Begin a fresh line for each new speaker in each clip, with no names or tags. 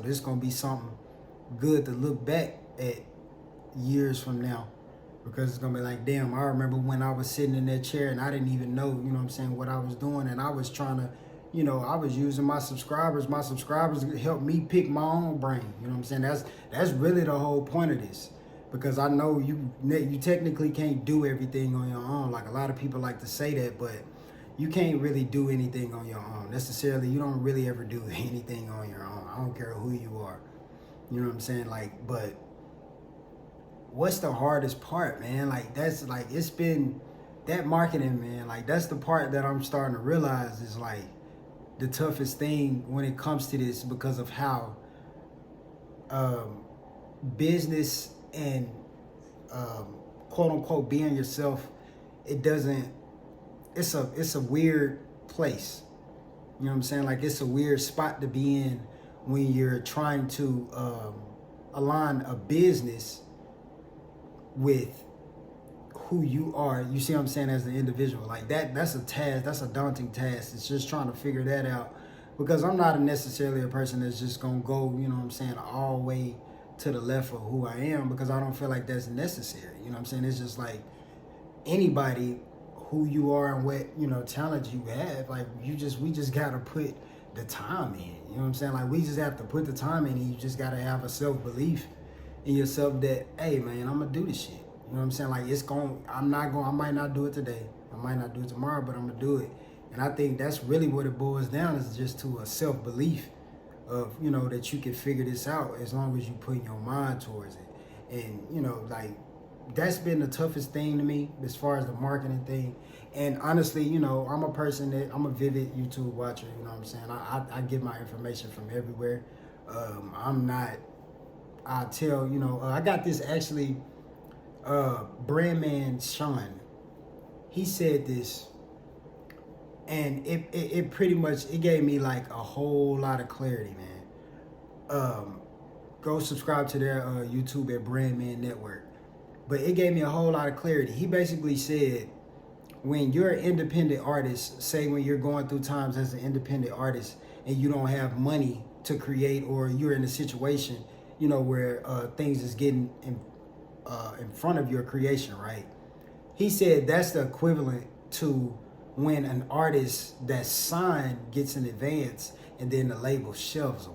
this is going to be something good to look back at years from now. Because it's going to be like, damn, I remember when I was sitting in that chair and I didn't even know, you know what I'm saying, what I was doing. And I was trying to, you know, I was using my subscribers. My subscribers helped me pick my own brain. You know what I'm saying? That's really the whole point of this. Because I know you technically can't do everything on your own. Like a lot of people like to say that, but you can't really do anything on your own. Necessarily, you don't really ever do anything on your own. I don't care who you are. You know what I'm saying? Like, but what's the hardest part, man? Like, that's like, it's been that marketing, man. Like, that's the part that I'm starting to realize is like the toughest thing when it comes to this, because of how business and quote unquote being yourself, it's a weird place. You know what I'm saying? Like, it's a weird spot to be in when you're trying to align a business with who you are. You see what I'm saying? As an individual, like that's a task. That's a daunting task. It's just trying to figure that out, because I'm not necessarily a person that's just gonna go, you know what I'm saying, all the way to the left of who I am, because I don't feel like that's necessary. You know what I'm saying? It's just like anybody, who you are and what, you know, talent you have, like we just gotta put the time in. You know what I'm saying? Like, we just have to put the time in, and you just gotta have a self-belief in yourself that, hey man, I'm gonna do this shit. You know what I'm saying? Like, I might not do it today, I might not do it tomorrow, but I'm gonna do it. And I think that's really what it boils down, is just to a self-belief of, you know, that you can figure this out as long as you put your mind towards it. And, you know, like, that's been the toughest thing to me as far as the marketing thing. And honestly, you know, I'm a vivid YouTube watcher. You know what I'm saying? I get my information from everywhere. I tell, you know, I got this actually, brand man Sean. He said this, and it pretty much, it gave me like a whole lot of clarity, man. Go subscribe to their YouTube at Brand Man Network. But it gave me a whole lot of clarity. He basically said, when you're an independent artist, say when you're going through times as an independent artist and you don't have money to create, or you're in a situation, you know, where things is getting in front of your creation, right? He said that's the equivalent to when an artist that's signed gets an advance and then the label shelves them.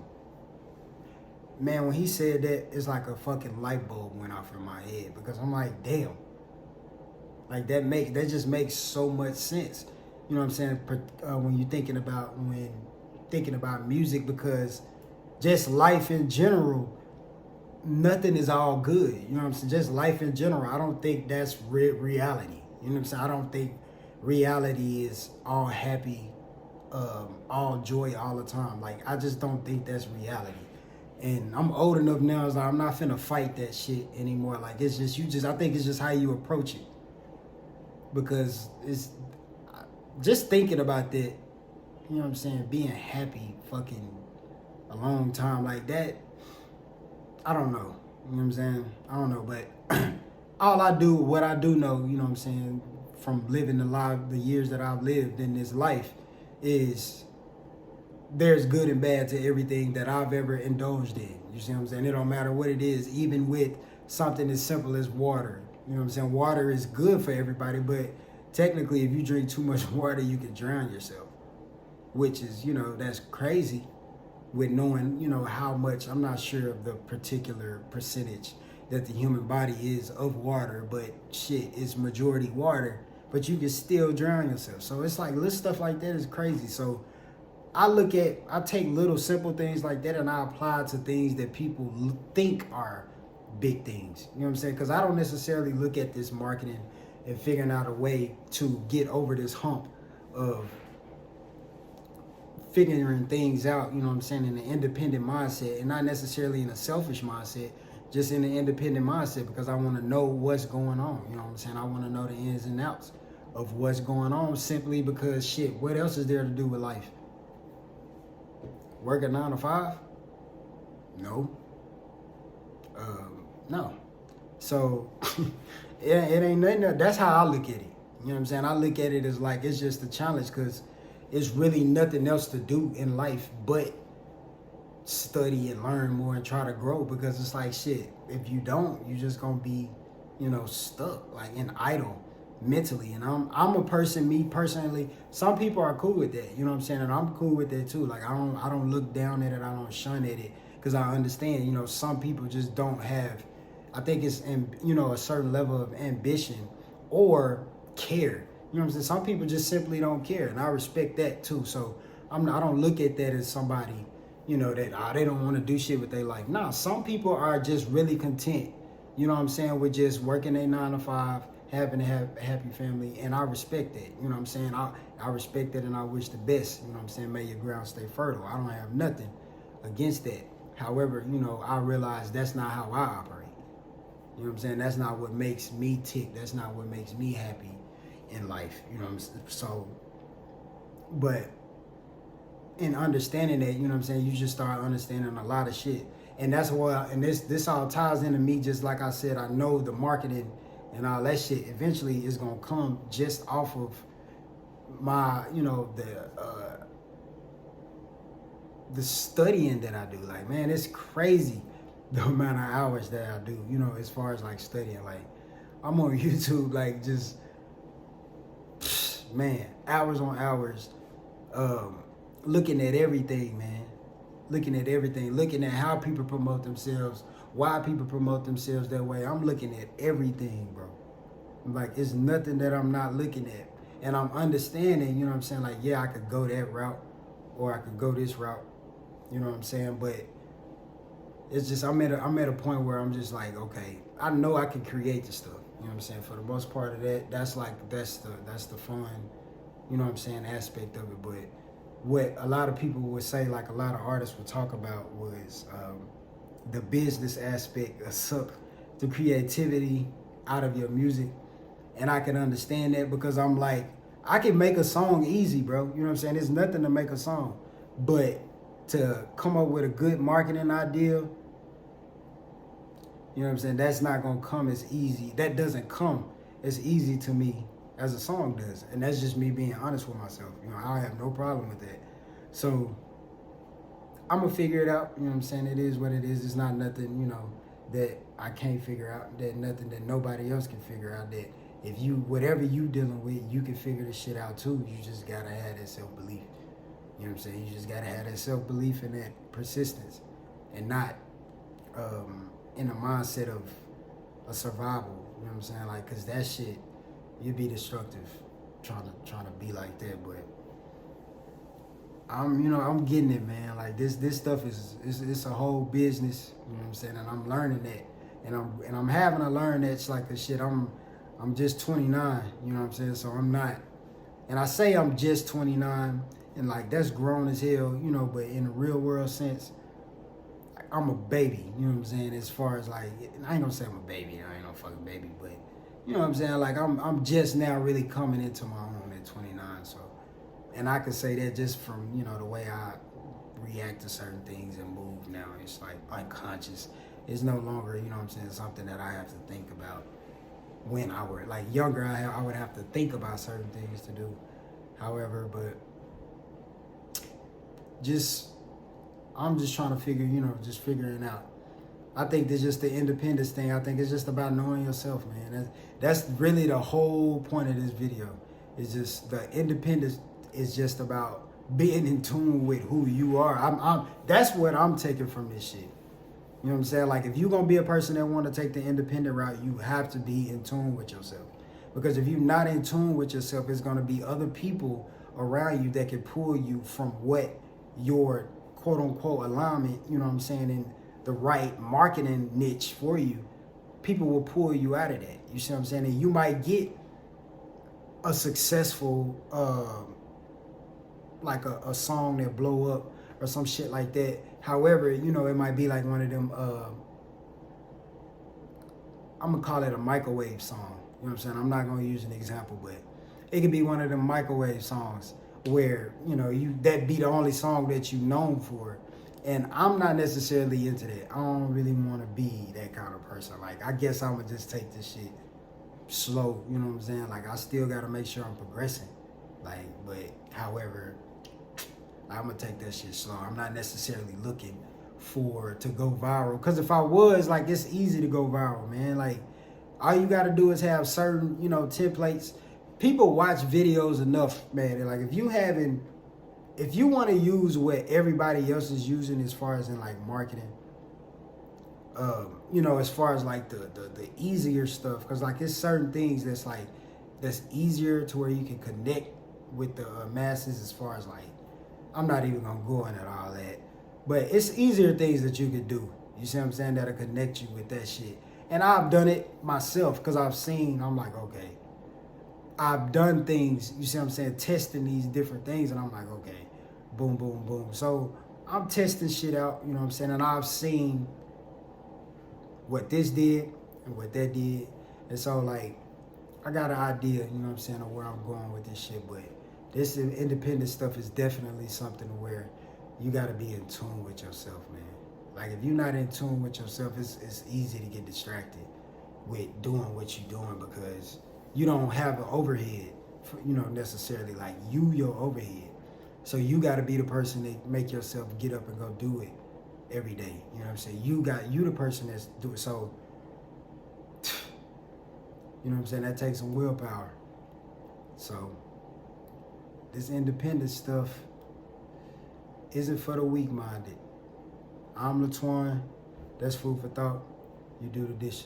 Man, when he said that, it's like a fucking light bulb went off in my head, because I'm like, damn. Like, that just makes so much sense. You know what I'm saying? When you're thinking about music, because just life in general, nothing is all good. You know what I'm saying? Just life in general, I don't think that's reality. You know what I'm saying? I don't think reality is all happy, all joy all the time. Like, I just don't think that's reality. And I'm old enough now, so I'm not finna fight that shit anymore. Like, it's just, I think it's just how you approach it. Because it's just thinking about that, you know what I'm saying, being happy fucking a long time like that, I don't know. You know what I'm saying? I don't know, but what I do know, you know what I'm saying, from living the years that I've lived in this life, is there's good and bad to everything that I've ever indulged in. You see what I'm saying? It don't matter what it is, even with something as simple as water. You know what I'm saying? Water is good for everybody, but technically if you drink too much water, you can drown yourself, which is, you know, that's crazy with knowing, you know, how much, I'm not sure of the particular percentage that the human body is of water, but shit, it's majority water, but you can still drown yourself. So it's like, little stuff like that is crazy. So I take little simple things like that and I apply to things that people think are big things. You know what I'm saying? Because I don't necessarily look at this marketing and figuring out a way to get over this hump of figuring things out, you know what I'm saying, in an independent mindset, and not necessarily in a selfish mindset, just in an independent mindset, because I want to know what's going on. You know what I'm saying? I want to know the ins and outs of what's going on, simply because, shit, what else is there to do with life? Work a 9 to 5? No. No. So it ain't nothing. That's how I look at it. You know what I'm saying? I look at it as like, it's just a challenge, because it's really nothing else to do in life but study and learn more and try to grow, because it's like shit. If you don't, you just gonna be, stuck like in idle mentally. And I'm a person, me personally. Some people are cool with that, you know what I'm saying, and I'm cool with that too. Like I don't look down at it, I don't shun at it, because I understand, some people just don't have. I think it's a certain level of ambition or care. You know what I'm saying? Some people just simply don't care, and I respect that too. So I don't look at that as somebody, that they don't want to do shit with their life. Nah, some people are just really content, you know what I'm saying, with just working a 9 to 5, having to have a happy family, and I respect that. You know what I'm saying? I respect that, and I wish the best. You know what I'm saying? May your ground stay fertile. I don't have nothing against that. However, I realize that's not how I operate. You know what I'm saying? That's not what makes me tick. That's not what makes me happy in life. You know what I'm saying? So, but in understanding that, you know what I'm saying, you just start understanding a lot of shit. And that's why, and this all ties into me, just like I said, I know the marketing and all that shit eventually is gonna come just off of my, the studying that I do. Like, man, it's crazy the amount of hours that I do, as far as like studying. Like, I'm on YouTube, like, just, man, hours on hours, looking at everything, man. Looking at everything, looking at how people promote themselves, why people promote themselves that way. I'm looking at everything, bro. Like, it's nothing that I'm not looking at. And I'm understanding, you know what I'm saying? Like, yeah, I could go that route, or I could go this route, you know what I'm saying? But it's just, I'm at a point where I'm just like, okay, I know I can create the stuff, you know what I'm saying? For the most part of that, that's the fun, you know what I'm saying, aspect of it. But what a lot of people would say, like a lot of artists would talk about, was the business aspect of suck the creativity out of your music. And I can understand that, because I'm like, I can make a song easy, bro. You know what I'm saying? There's nothing to make a song. But to come up with a good marketing idea, you know what I'm saying, that's not going to come as easy. That doesn't come as easy to me as a song does. And that's just me being honest with myself. I have no problem with that. So I'm going to figure it out. You know what I'm saying? It is what it is. It's not nothing, that I can't figure out. That nothing that nobody else can figure out. That if you, whatever you dealing with, you can figure this shit out too. You just got to have that self-belief. You know what I'm saying? You just got to have that self-belief and that persistence, and not in the mindset of a survival. You know what I'm saying? Like, because that shit, you'd be destructive trying to be like that. But I'm getting it, man. Like, this stuff is it's a whole business, you know what I'm saying? And I'm learning that. And I'm having to learn that. It's like, the shit, I'm just 29, you know what I'm saying? So I'm not, and I say I'm just 29, and like, that's grown as hell, but in a real world sense, I'm a baby, you know what I'm saying? As far as like, I ain't gonna say I'm a baby, I ain't no fucking baby, but you know what I'm saying? Like, I'm just now really coming into my own at 29, so, and I could say that just from, the way I react to certain things and move now. It's like unconscious. It's no longer, you know what I'm saying, something that I have to think about. When I were like younger, I would have to think about certain things to do. However, but I'm just trying to figure, just figuring out. I think there's just the independence thing. I think it's just about knowing yourself, man. That's really the whole point of this video. It's just the independence is just about being in tune with who you are. That's what I'm taking from this shit. You know what I'm saying? Like, if you're going to be a person that want to take the independent route, you have to be in tune with yourself. Because if you're not in tune with yourself, it's going to be other people around you that can pull you from what your quote-unquote alignment, you know what I'm saying, in the right marketing niche for you. People will pull you out of that. You see what I'm saying? And you might get a successful, like a song that blow up or some shit like that. However, it might be like one of them, I'm going to call it a microwave song. You know what I'm saying? I'm not going to use an example, but it could be one of them microwave songs where, that be the only song that you known for. And I'm not necessarily into that. I don't really want to be that kind of person. Like, I guess I'm going to just take this shit slow, you know what I'm saying? Like, I still got to make sure I'm progressing. Like, but however, I'm going to take that shit slow. I'm not necessarily looking to go viral. Because if I was, like, it's easy to go viral, man. Like, all you got to do is have certain, templates. People watch videos enough, man. Like, if you want to use what everybody else is using as far as in like marketing, as far as like the easier stuff, because like it's certain things that's easier to where you can connect with the masses. As far as like, I'm not even gonna go into all that, but it's easier things that you could do. You see what I'm saying? That'll connect you with that shit. And I've done it myself because I'm like, okay, I've done things, you see what I'm saying, testing these different things, and I'm like, okay, boom, boom, boom. So I'm testing shit out, you know what I'm saying, and I've seen what this did and what that did. And so, like, I got an idea, you know what I'm saying, of where I'm going with this shit, but this independent stuff is definitely something where you got to be in tune with yourself, man. Like, if you're not in tune with yourself, it's easy to get distracted with doing what you're doing because you don't have an overhead, for, necessarily like your overhead. So you got to be the person that make yourself get up and go do it every day. You know what I'm saying? You the person that's doing. So, you know what I'm saying? That takes some willpower. So this independent stuff isn't for the weak-minded. I'm Latwan. That's food for thought. You do the dishes.